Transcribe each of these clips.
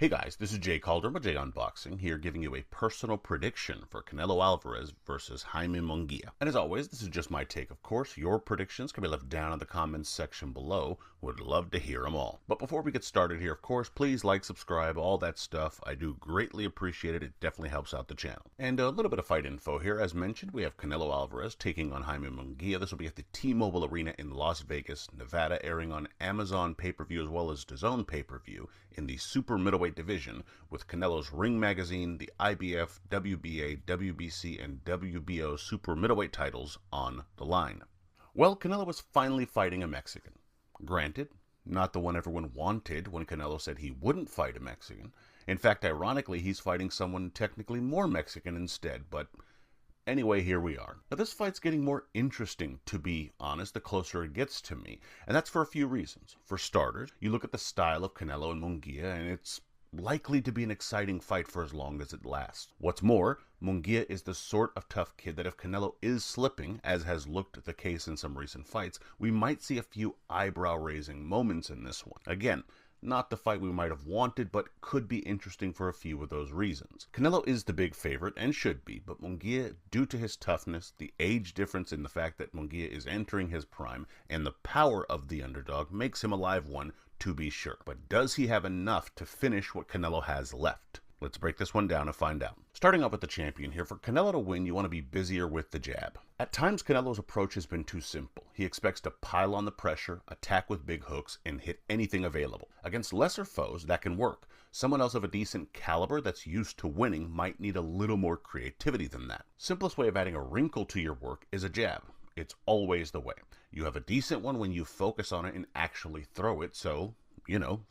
Hey guys, this is Jay Calder with JAYONBOXING here giving you a personal prediction for Canelo Alvarez versus Jaime Munguia. And as always, this is just my take, of course. Your predictions can be left down in the comments section below. Would love to hear them all. But before we get started here, of course, please like, subscribe, all that stuff. I do greatly appreciate it. It definitely helps out the channel. And a little bit of fight info here. As mentioned, we have Canelo Alvarez taking on Jaime Munguia. This will be at the T-Mobile Arena in Las Vegas, Nevada, airing on Amazon pay-per-view as well as DAZN pay-per-view in the super middleweight division, with Canelo's Ring Magazine, the IBF, WBA, WBC, and WBO super middleweight titles on the line. Well, Canelo was finally fighting a Mexican. Granted, not the one everyone wanted when Canelo said he wouldn't fight a Mexican. In fact, ironically, he's fighting someone technically more Mexican instead, but anyway, here we are. Now, this fight's getting more interesting, to be honest, the closer it gets to me, and that's for a few reasons. For starters, you look at the style of Canelo and Munguia, and it's likely to be an exciting fight for as long as it lasts. What's more, Munguia is the sort of tough kid that if Canelo is slipping, as has looked the case in some recent fights, we might see a few eyebrow-raising moments in this one. Again, not the fight we might have wanted, but could be interesting for a few of those reasons. Canelo is the big favorite, and should be, but Munguia, due to his toughness, the age difference in the fact that Munguia is entering his prime, and the power of the underdog, makes him a live one, to be sure. But does he have enough to finish what Canelo has left? Let's break this one down and find out. Starting off with the champion here, for Canelo to win, you want to be busier with the jab. At times, Canelo's approach has been too simple. He expects to pile on the pressure, attack with big hooks, and hit anything available. Against lesser foes, that can work. Someone else of a decent caliber that's used to winning might need a little more creativity than that. Simplest way of adding a wrinkle to your work is a jab. It's always the way. You have a decent one when you focus on it and actually throw it, so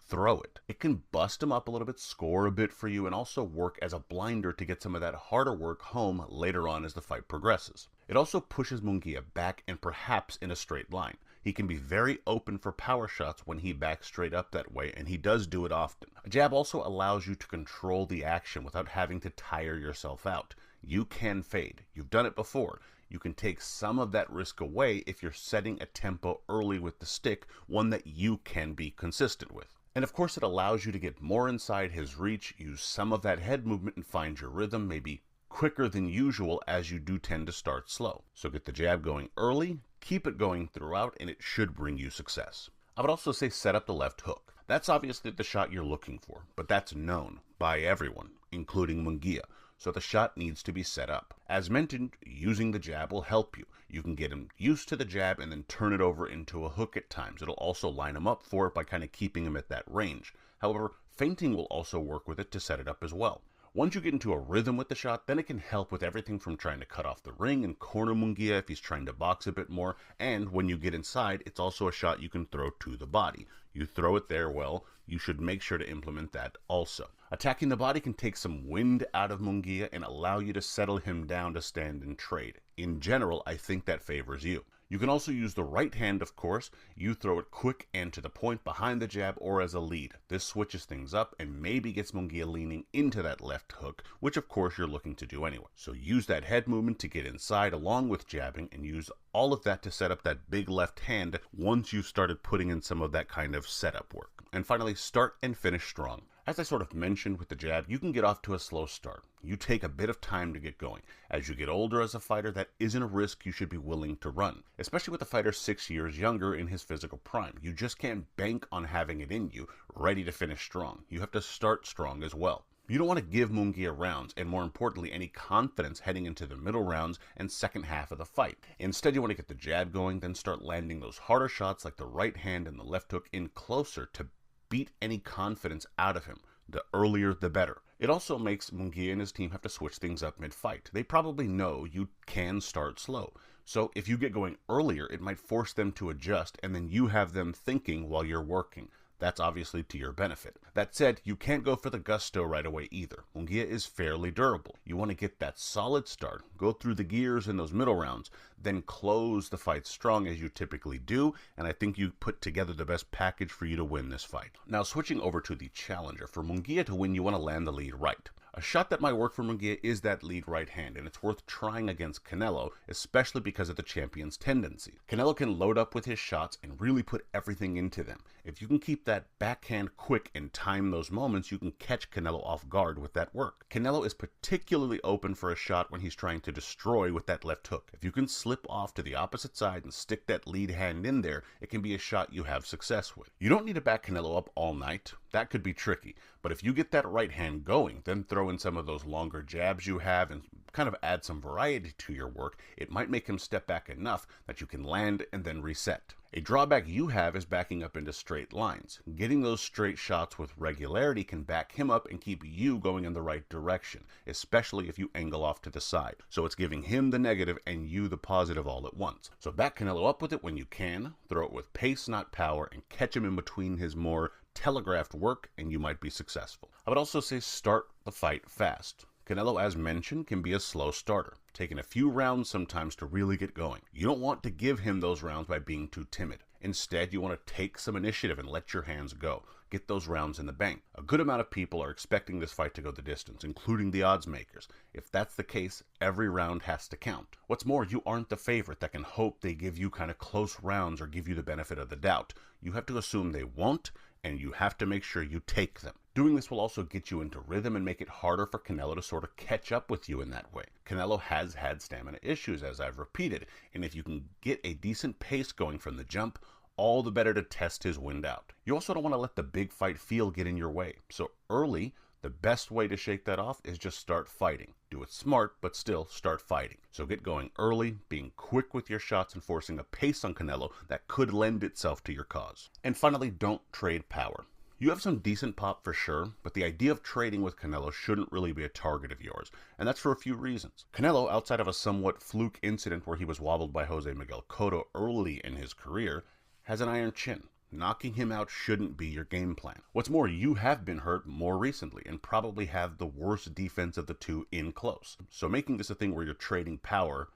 throw it. It can bust them up a little bit, score a bit for you, and also work as a blinder to get some of that harder work home later on as the fight progresses. It also pushes Munguia back and perhaps in a straight line. He can be very open for power shots when he backs straight up that way, and he does do it often. A jab also allows you to control the action without having to tire yourself out. You can fade. You've done it before. You can take some of that risk away if you're setting a tempo early with the stick, one that you can be consistent with. And of course, it allows you to get more inside his reach, use some of that head movement and find your rhythm, maybe quicker than usual, as you do tend to start slow. So get the jab going early, keep it going throughout, and it should bring you success. I would also say set up the left hook. That's obviously the shot you're looking for, but that's known by everyone, including Munguia. So the shot needs to be set up. As mentioned, using the jab will help you. You can get him used to the jab and then turn it over into a hook at times. It'll also line him up for it by kind of keeping him at that range. However, feinting will also work with it to set it up as well. Once you get into a rhythm with the shot, then it can help with everything from trying to cut off the ring and corner Munguia if he's trying to box a bit more. And when you get inside, it's also a shot you can throw to the body. You throw it there, well, you should make sure to implement that also. Attacking the body can take some wind out of Munguia and allow you to settle him down to stand and trade. In general, I think that favors you. You can also use the right hand, of course. You throw it quick and to the point behind the jab or as a lead. This switches things up and maybe gets Munguia leaning into that left hook, which of course you're looking to do anyway. So use that head movement to get inside along with jabbing, and use all of that to set up that big left hand once you've started putting in some of that kind of setup work. And finally, start and finish strong. As I sort of mentioned with the jab, you can get off to a slow start. You take a bit of time to get going. As you get older as a fighter, that isn't a risk you should be willing to run, especially with a fighter 6 years younger in his physical prime. You just can't bank on having it in you, ready to finish strong. You have to start strong as well. You don't want to give Munguia rounds, and more importantly, any confidence heading into the middle rounds and second half of the fight. Instead, you want to get the jab going, then start landing those harder shots like the right hand and the left hook in closer to beat any confidence out of him. The earlier, the better. It also makes Munguia and his team have to switch things up mid-fight. They probably know you can start slow. So if you get going earlier, it might force them to adjust, and then you have them thinking while you're working. That's obviously to your benefit. That said, you can't go for the gusto right away either. Munguia is fairly durable. You want to get that solid start, go through the gears in those middle rounds, then close the fight strong as you typically do, and I think you put together the best package for you to win this fight. Now switching over to the challenger, for Munguia to win you want to land the lead right. A shot that might work for Munguia is that lead right hand, and it's worth trying against Canelo, especially because of the champion's tendency. Canelo can load up with his shots and really put everything into them. If you can keep that backhand quick and time those moments, you can catch Canelo off guard with that work. Canelo is particularly open for a shot when he's trying to destroy with that left hook. If you can slip off to the opposite side and stick that lead hand in there, it can be a shot you have success with. You don't need to back Canelo up all night. That could be tricky, but if you get that right hand going, then throw in some of those longer jabs you have and kind of add some variety to your work, it might make him step back enough that you can land and then reset. A drawback you have is backing up into straight lines. Getting those straight shots with regularity can back him up and keep you going in the right direction, especially if you angle off to the side. So it's giving him the negative and you the positive all at once. So back Canelo up with it when you can, throw it with pace, not power, and catch him in between his more telegraphed work, and you might be successful. I would also say start the fight fast. Canelo, as mentioned, can be a slow starter, taking a few rounds sometimes to really get going. You don't want to give him those rounds by being too timid. Instead, you want to take some initiative and let your hands go. Get those rounds in the bank. A good amount of people are expecting this fight to go the distance, including the odds makers. If that's the case, every round has to count. What's more, you aren't the favorite that can hope they give you kind of close rounds or give you the benefit of the doubt. You have to assume they won't, and you have to make sure you take them. Doing this will also get you into rhythm and make it harder for Canelo to sort of catch up with you in that way. Canelo has had stamina issues, as I've repeated, and if you can get a decent pace going from the jump, all the better to test his wind out. You also don't want to let the big fight feel get in your way. So early, the best way to shake that off is just start fighting. Do it smart, but still start fighting. So get going early, being quick with your shots and forcing a pace on Canelo that could lend itself to your cause. And finally, don't trade power. You have some decent pop for sure, but the idea of trading with Canelo shouldn't really be a target of yours, and that's for a few reasons. Canelo, outside of a somewhat fluke incident where he was wobbled by Jose Miguel Cotto early in his career, has an iron chin. Knocking him out shouldn't be your game plan. What's more, you have been hurt more recently and probably have the worst defense of the two in close. So making this a thing where you're trading power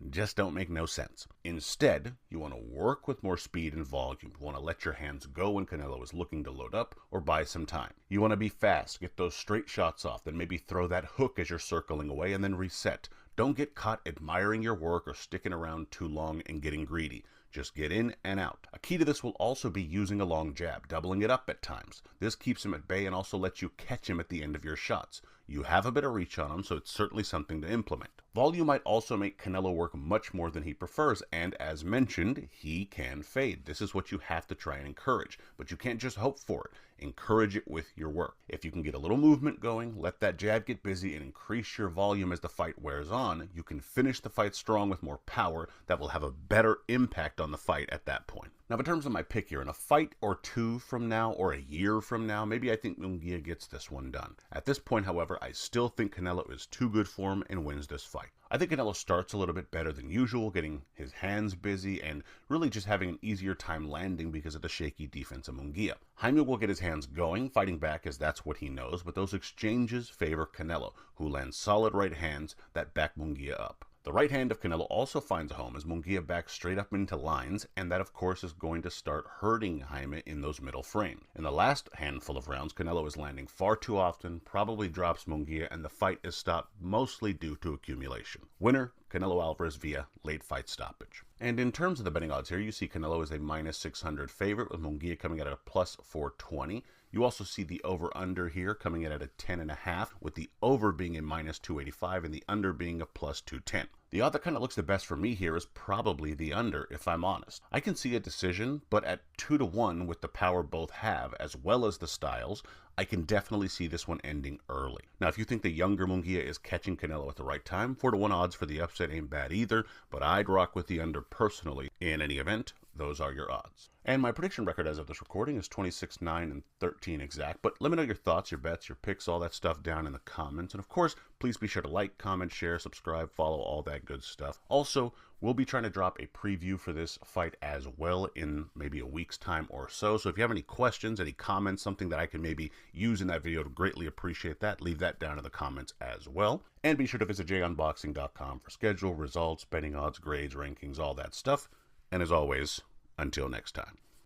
just don't make no sense. Instead, you want to work with more speed and volume. You want to let your hands go when Canelo is looking to load up or buy some time. You want to be fast, get those straight shots off, then maybe throw that hook as you're circling away and then reset. Don't get caught admiring your work or sticking around too long and getting greedy. Just get in and out. A key to this will also be using a long jab, doubling it up at times. This keeps him at bay and also lets you catch him at the end of your shots. You have a bit of reach on him, so it's certainly something to implement. Volume might also make Canelo work much more than he prefers, and as mentioned, he can fade. This is what you have to try and encourage, but you can't just hope for it. Encourage it with your work. If you can get a little movement going, let that jab get busy, and increase your volume as the fight wears on, you can finish the fight strong with more power that will have a better impact on the fight at that point. Now, in terms of my pick here, in a fight or two from now or a year from now, maybe I think Munguia gets this one done. At this point, however, I still think Canelo is too good for him and wins this fight. I think Canelo starts a little bit better than usual, getting his hands busy and really just having an easier time landing because of the shaky defense of Munguia. Jaime will get his hands going, fighting back as that's what he knows, but those exchanges favor Canelo, who lands solid right hands that back Munguia up. The right hand of Canelo also finds a home as Munguia backs straight up into lines, and that of course is going to start hurting Jaime in those middle frames. In the last handful of rounds, Canelo is landing far too often, probably drops Munguia, and the fight is stopped mostly due to accumulation. Winner, Canelo Alvarez via late fight stoppage. And in terms of the betting odds here, you see Canelo is a minus 600 favorite with Munguia coming out at a plus 420. You also see the over-under here coming in at a 10.5, with the over being a minus 285 and the under being a plus 210. The odd that kind of looks the best for me here is probably the under, if I'm honest. I can see a decision, but at 2-1 with the power both have, as well as the styles, I can definitely see this one ending early. Now, if you think the younger Munguia is catching Canelo at the right time, 4-1 odds for the upset ain't bad either, but I'd rock with the under personally. In any event, those are your odds. And my prediction record as of this recording is 26, 9, and 13 exact. But let me know your thoughts, your bets, your picks, all that stuff down in the comments. And of course, please be sure to like, comment, share, subscribe, follow, all that that good stuff. Also, we'll be trying to drop a preview for this fight as well in maybe a week's time or so. So if you have any questions, any comments, something that I can maybe use in that video, to greatly appreciate that. Leave that down in the comments as well. And be sure to visit JAYONBOXING.com for schedule, results, betting odds, grades, rankings, all that stuff. And as always, until next time.